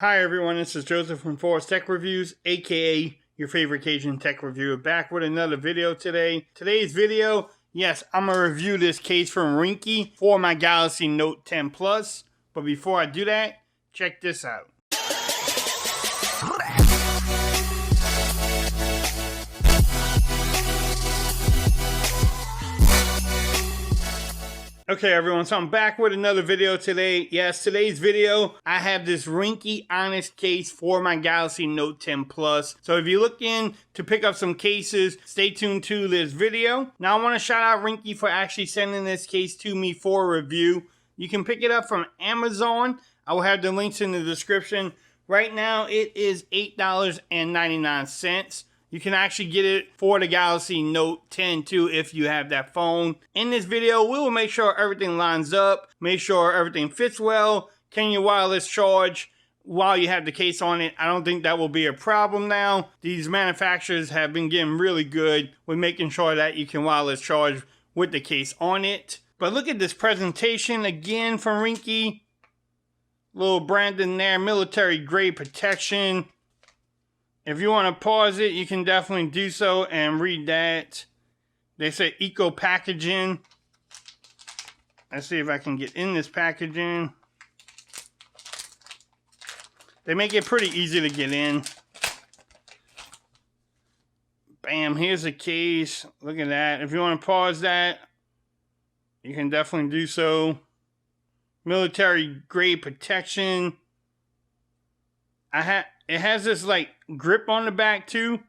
Hi everyone, this is Joseph from Forest Tech Reviews, aka your favorite Cajun tech reviewer, back with another video today. Today's video, yes, I'm going to review this case from Ringke for my Galaxy Note 10 Plus. But before I do that, check this out. Okay everyone, so I'm back with another video today. Yes, today's video, I have this Ringke Onyx case for my Galaxy Note 10 Plus. So if you're looking to pick up some cases, stay tuned to this video. Now I want to shout out Ringke for actually sending this case to me for a review. You can pick it up from Amazon. I will have the links in the description. Right now it is $8.99. You can actually get it for the Galaxy Note 10 too if you have that phone. In this video, we will make sure everything lines up, make sure everything fits well. Can you wireless charge while you have the case on it? I don't think that will be a problem now. These manufacturers have been getting really good with making sure that you can wireless charge with the case on it. But look at this presentation again from Ringke. Little branding there, military grade protection. If you want to pause it, you can definitely do so and read that. They say eco packaging. Let's see if I can get in this packaging. They make it pretty easy to get in. Bam, here's the case. Look at that. If you want to pause that, you can definitely do so. Military grade protection. It has this like grip on the back too,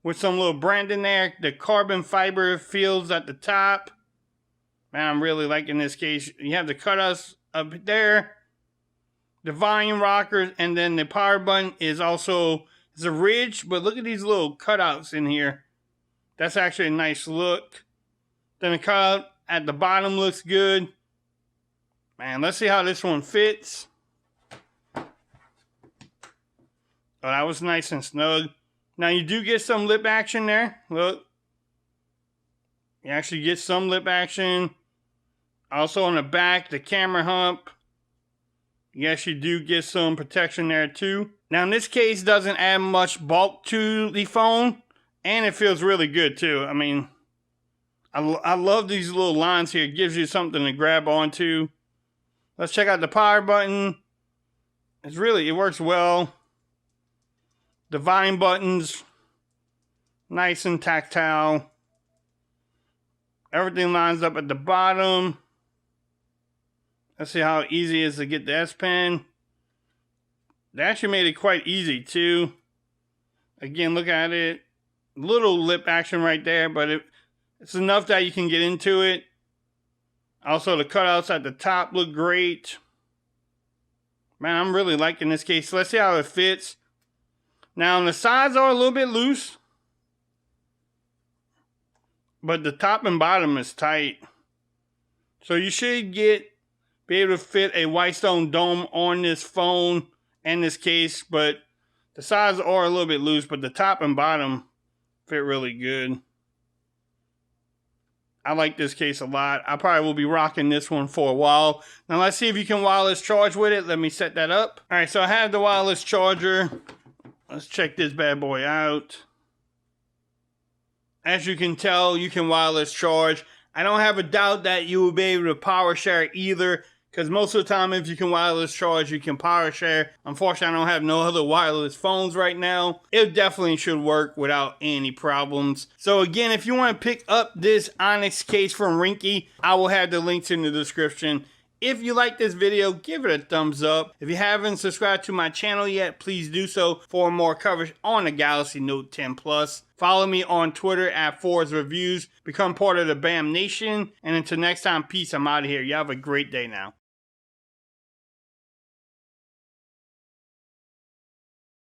with some little branding there. The carbon fiber feels at the top. Man, I'm really liking this case. You have the cutouts up there, the volume rockers, and then the power button is also, it's a ridge, but look at these little cutouts in here. That's actually a nice look. Then the cutout at the bottom looks good. Man, let's see how this one fits. Oh, that was nice and snug. Now you do get some lip action there. Look. You actually get some lip action. Also on the back, the camera hump. You actually do get some protection there too. Now in this case, doesn't add much bulk to the phone. And it feels really good too. I mean, I love these little lines here. It gives you something to grab onto. Let's check out the power button. It works well. The volume buttons, nice and tactile. Everything lines up at the bottom. Let's see how easy it is to get the S Pen. They actually made it quite easy too. Again, look at it. Little lip action right there, but it's enough that you can get into it. Also, the cutouts at the top look great. Man, I'm really liking this case. Let's see how it fits. Now, the sides are a little bit loose, but the top and bottom is tight. So you should be able to fit a white stone dome on this phone and this case, but the sides are a little bit loose, but the top and bottom fit really good. I like this case a lot. I probably will be rocking this one for a while. Now let's see if you can wireless charge with it. Let me set that up. All right, so I have the wireless charger. Let's check this bad boy out. As you can tell, you can wireless charge. I don't have a doubt that you will be able to power share either, because most of the time if you can wireless charge, you can power share. Unfortunately, I don't have no other wireless phones right now. It definitely should work without any problems. So again, if you want to pick up this Onyx case from Ringke, I will have the links in the description. If you like this video, give it a thumbs up. If you haven't subscribed to my channel yet, please do so for more coverage on the Galaxy Note 10 Plus. Follow me on Twitter at Forest Reviews. Become part of the BAM Nation. And until next time, peace. I'm out of here. You have a great day now.